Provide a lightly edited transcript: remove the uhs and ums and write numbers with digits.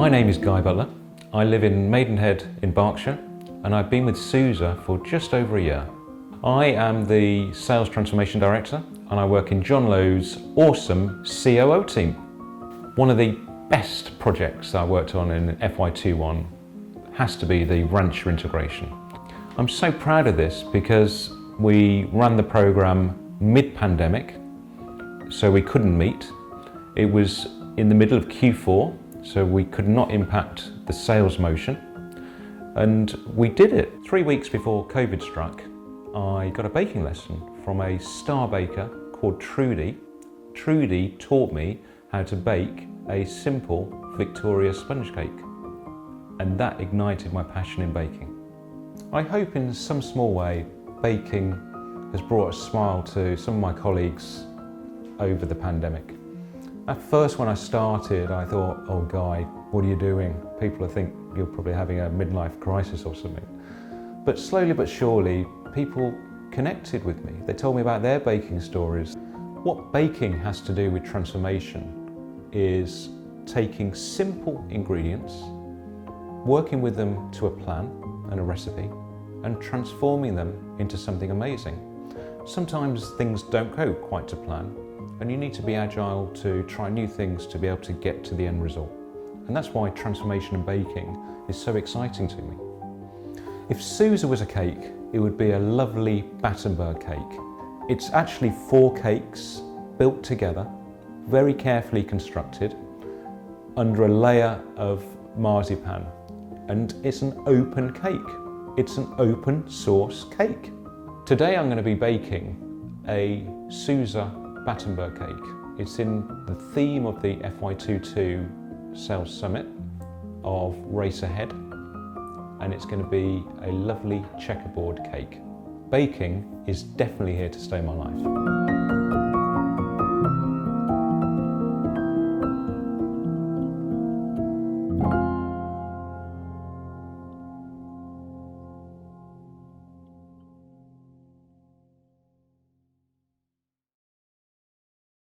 My name is Guy Butler. I live in Maidenhead in Berkshire and I've been with SUSE for just over a year. I am the Sales Transformation Director and I work in John Lowe's awesome COO team. One of the best projects I worked on in FY21 has to be the rancher integration. I'm so proud of this because we ran the program mid-pandemic, so we couldn't meet. It was in the middle of Q4, so we could not impact the sales motion. And we did it. 3 weeks before COVID struck, I got a baking lesson from a star baker called Trudy. Trudy taught me how to bake a simple Victoria sponge cake. And that ignited my passion in baking. I hope in some small way, baking has brought a smile to some of my colleagues over the pandemic. At first when I started, I thought, oh Guy, what are you doing? People think you're probably having a midlife crisis or something. But slowly but surely, people connected with me. They told me about their baking stories. What baking has to do with transformation is taking simple ingredients, working with them to a plan and a recipe, and transforming them into something amazing. Sometimes things don't go quite to plan, and you need to be agile to try new things to be able to get to the end result. And that's why transformation in baking is so exciting to me. If SUSE was a cake, it would be a lovely Battenberg cake. It's actually 4 cakes built together, very carefully constructed, under a layer of marzipan. And it's an open cake. It's an open source cake. Today I'm going to be baking a SUSE Battenberg cake. It's in the theme of the FY22 Sales Summit of Race Ahead, and it's going to be a lovely checkerboard cake. Baking is definitely here to stay in my life.